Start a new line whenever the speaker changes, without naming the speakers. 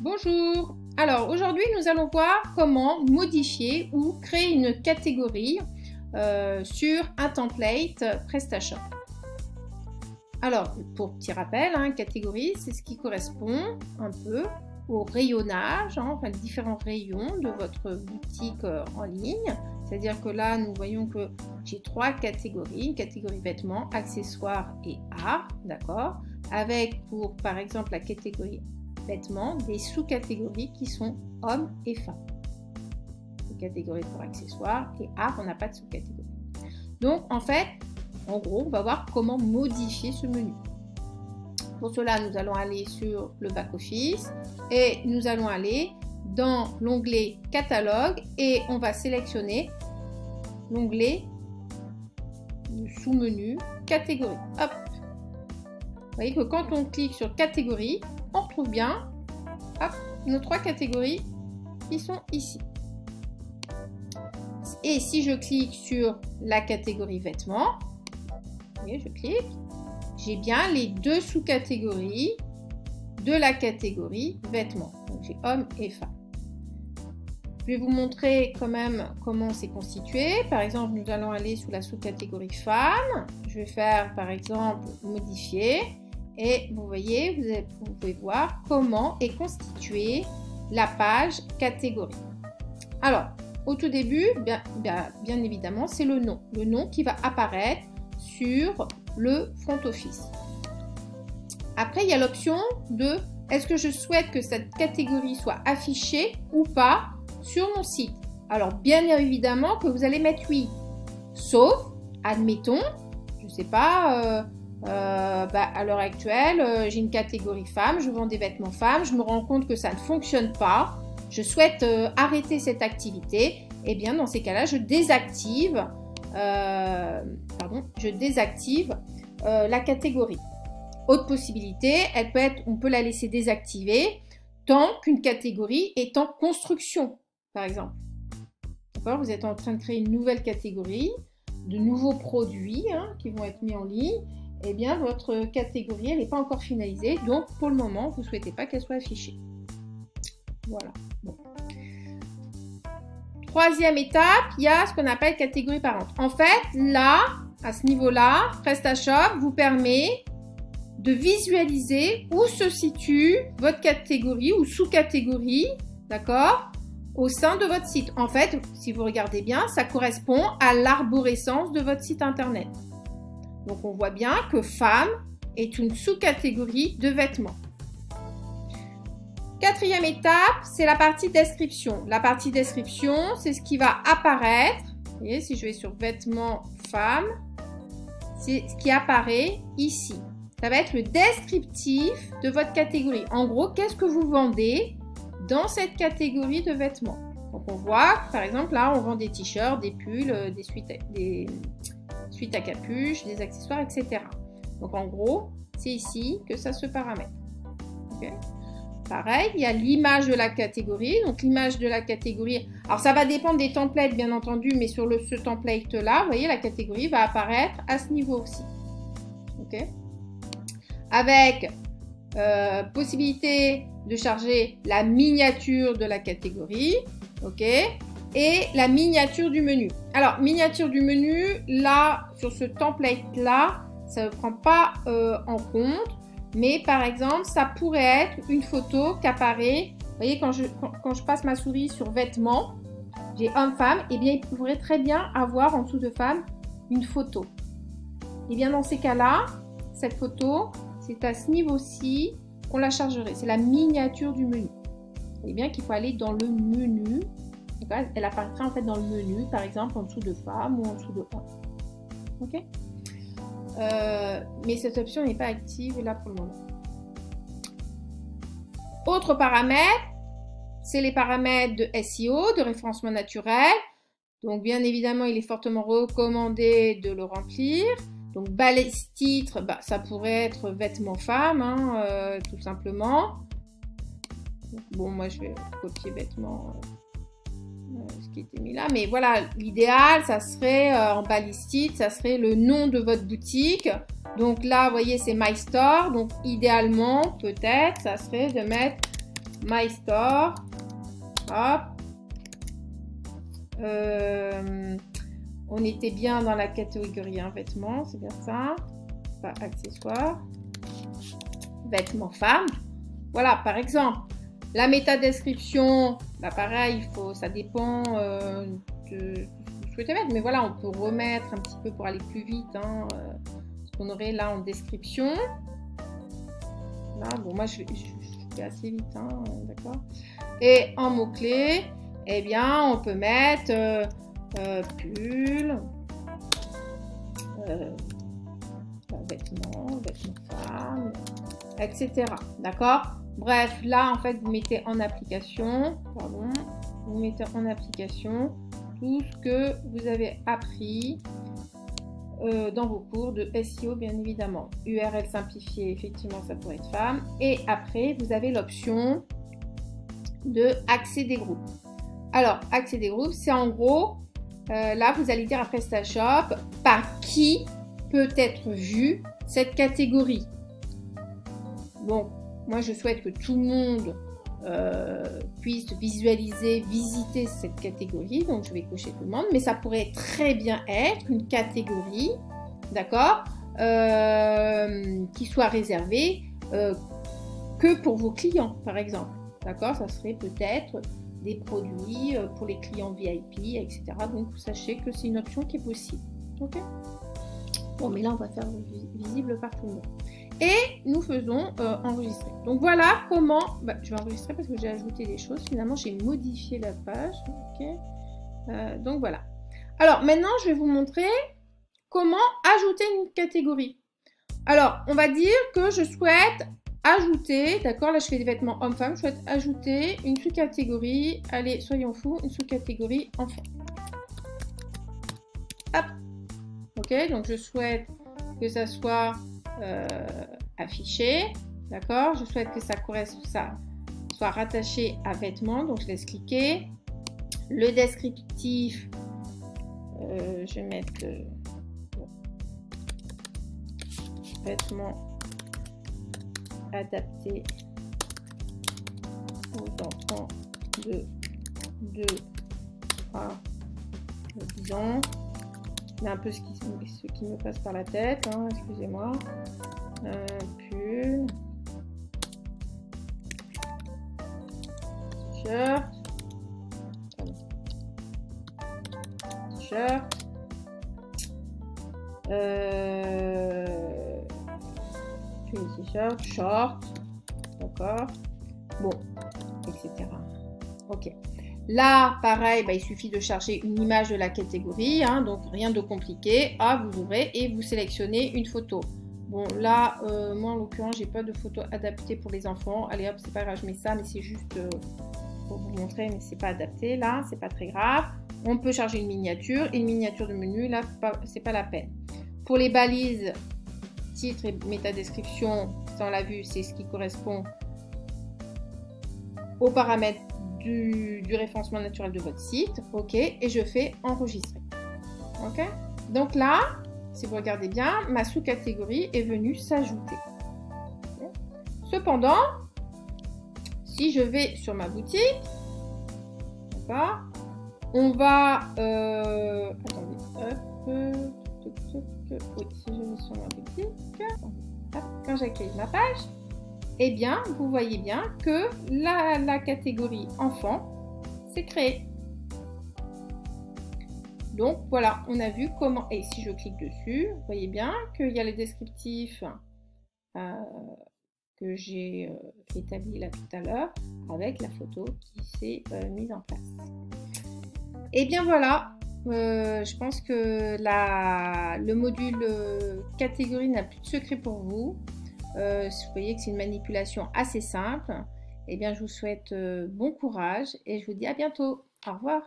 Bonjour. Alors aujourd'hui nous allons voir comment modifier ou créer une catégorie sur un template PrestaShop. Alors pour petit rappel, catégorie c'est ce qui correspond un peu au rayonnage, enfin les différents rayons de votre boutique en ligne. C'est-à-dire que là nous voyons que j'ai trois catégories, une catégorie vêtements, accessoires et art, d'accord, avec pour par exemple la catégorie vêtements, des sous-catégories qui sont hommes et femmes. Des catégories pour accessoires et art, on n'a pas de sous-catégorie. Donc en fait, en gros, on va voir comment modifier ce menu. Pour cela, nous allons aller sur le back-office et nous allons aller dans l'onglet catalogue et on va sélectionner l'onglet sous-menu catégorie. Hop. Vous voyez que quand on clique sur catégorie, on retrouve bien nos trois catégories qui sont ici. Et si je clique sur la catégorie vêtements, vous voyez, je clique, j'ai bien les deux sous-catégories de la catégorie vêtements. Donc j'ai hommes et femmes. Je vais vous montrer quand même comment c'est constitué. Par exemple, nous allons aller sous la sous-catégorie femmes. Je vais faire par exemple modifier. Et vous voyez, vous pouvez voir comment est constituée la page catégorie. Alors, au tout début, bien évidemment, c'est le nom. Le nom qui va apparaître sur le front office. Après, il y a l'option de est-ce que je souhaite que cette catégorie soit affichée ou pas sur mon site. Alors, bien évidemment que vous allez mettre oui. Sauf, admettons, je ne sais pas... à l'heure actuelle, j'ai une catégorie femmes, je vends des vêtements femmes, je me rends compte que ça ne fonctionne pas, je souhaite arrêter cette activité, et bien dans ces cas-là, je désactive, la catégorie. Autre possibilité, on peut la laisser désactiver tant qu'une catégorie est en construction, par exemple. D'accord, vous êtes en train de créer une nouvelle catégorie, de nouveaux produits qui vont être mis en ligne. Eh bien, votre catégorie, elle n'est pas encore finalisée. Donc, pour le moment, vous ne souhaitez pas qu'elle soit affichée. Voilà. Bon. Troisième étape, il y a ce qu'on appelle catégorie parente. En fait, là, à ce niveau-là, PrestaShop vous permet de visualiser où se situe votre catégorie ou sous-catégorie, d'accord, au sein de votre site. En fait, si vous regardez bien, ça correspond à l'arborescence de votre site internet. Donc, on voit bien que femme est une sous-catégorie de vêtements. Quatrième étape, c'est la partie description. La partie description, c'est ce qui va apparaître. Vous voyez, si je vais sur vêtements femmes, c'est ce qui apparaît ici. Ça va être le descriptif de votre catégorie. En gros, qu'est-ce que vous vendez dans cette catégorie de vêtements? Donc, on voit, par exemple, là, on vend des t-shirts, des pulls, des suites à capuche, des accessoires, etc. Donc en gros, c'est ici que ça se paramètre. Okay. Pareil, il y a l'image de la catégorie. Donc l'image de la catégorie, alors ça va dépendre des templates bien entendu, mais sur ce template là, vous voyez, la catégorie va apparaître à ce niveau aussi. Okay. Avec possibilité de charger la miniature de la catégorie. Ok. Et la miniature du menu. Alors, miniature du menu, là, sur ce template-là, ça ne prend pas en compte. Mais par exemple, ça pourrait être une photo qui apparaît. Vous voyez, quand je passe ma souris sur vêtements, j'ai homme-femme, et bien, il pourrait très bien avoir en dessous de femme une photo. Et bien, dans ces cas-là, cette photo, c'est à ce niveau-ci qu'on la chargerait. C'est la miniature du menu. Vous voyez bien qu'il faut aller dans le menu. Elle apparaîtra en fait dans le menu, par exemple en dessous de femme ou en dessous de homme. Ok. Mais cette option n'est pas active là pour le moment. Autre paramètre, c'est les paramètres de SEO, de référencement naturel. Donc bien évidemment, il est fortement recommandé de le remplir. Donc balise titre, ça pourrait être vêtements femmes, tout simplement. Bon, moi je vais copier vêtements. Ce qui était mis là, mais voilà, l'idéal ça serait en balise titre, ça serait le nom de votre boutique. Donc là, vous voyez, c'est My Store. Donc idéalement, peut-être, ça serait de mettre My Store. Hop. On était bien dans la catégorie vêtements, c'est bien ça. Pas accessoires. Vêtements femmes. Voilà, par exemple. La métadescription, bah pareil, ça dépend de ce que vous souhaitez mettre. Mais voilà, on peut remettre un petit peu pour aller plus vite. Ce qu'on aurait là en description. Là, bon, moi, je fais assez vite, d'accord. Et en mots-clés, eh bien, on peut mettre pull, vêtements femmes, etc. D'accord? Bref, là, en fait, vous mettez en application, vous mettez en application tout ce que vous avez appris dans vos cours de SEO, bien évidemment. URL simplifiée, effectivement, ça pourrait être femme. Et après, vous avez l'option de accès des groupes. Alors, accès des groupes, c'est en gros, là, vous allez dire à PrestaShop par qui peut être vue cette catégorie. Bon, moi, je souhaite que tout le monde puisse visualiser, visiter cette catégorie. Donc, je vais cocher tout le monde. Mais ça pourrait très bien être une catégorie, d'accord, qui soit réservée que pour vos clients, par exemple. D'accord, ça serait peut-être des produits pour les clients VIP, etc. Donc, vous sachez que c'est une option qui est possible. Ok. Bon, mais là, on va faire visible par tout le monde. Et nous faisons enregistrer. Donc voilà comment, je vais enregistrer parce que j'ai ajouté des choses. Finalement, j'ai modifié la page. Okay. Donc voilà. Alors maintenant, je vais vous montrer comment ajouter une catégorie. Alors, on va dire que je souhaite ajouter, d'accord, là je fais des vêtements hommes-femmes, je souhaite ajouter une sous-catégorie, allez, soyons fous, une sous-catégorie enfants. Hop. Ok, donc je souhaite que ça soit affiché, d'accord, je souhaite que ça soit rattaché à vêtements, donc je laisse cliquer. Le descriptif, je vais mettre vêtements adaptés aux enfants de 2 à 10 ans. C'est un peu ce qui me passe par la tête, excusez-moi. Pull, t-shirt, t-shirt, short, d'accord, bon, etc. Ok. Là, pareil, il suffit de charger une image de la catégorie, donc rien de compliqué. Vous ouvrez et vous sélectionnez une photo. Bon, là, moi en l'occurrence, j'ai pas de photo adaptée pour les enfants. Allez hop, c'est pas grave, je mets ça, mais c'est juste pour vous montrer, mais c'est pas adapté là, c'est pas très grave. On peut charger une miniature et une miniature de menu, là, c'est pas la peine. Pour les balises, titre et métadescription, ça on l'a vu, c'est ce qui correspond aux paramètres du référencement naturel de votre site. Ok, et je fais enregistrer. Ok, donc là, si vous regardez bien, ma sous-catégorie est venue s'ajouter. Okay. Cependant, si je vais sur ma boutique, d'accord, on va attendez, hop, oui, si je vais sur ma boutique, quand j'accueille ma page, eh bien, vous voyez bien que la catégorie enfant s'est créée. Donc, voilà, on a vu comment, et si je clique dessus, vous voyez bien qu'il y a le descriptif que j'ai établi là tout à l'heure avec la photo qui s'est mise en place. Et bien voilà, je pense que le module catégorie n'a plus de secret pour vous. Vous voyez que c'est une manipulation assez simple. Eh bien, je vous souhaite bon courage et je vous dis à bientôt. Au revoir.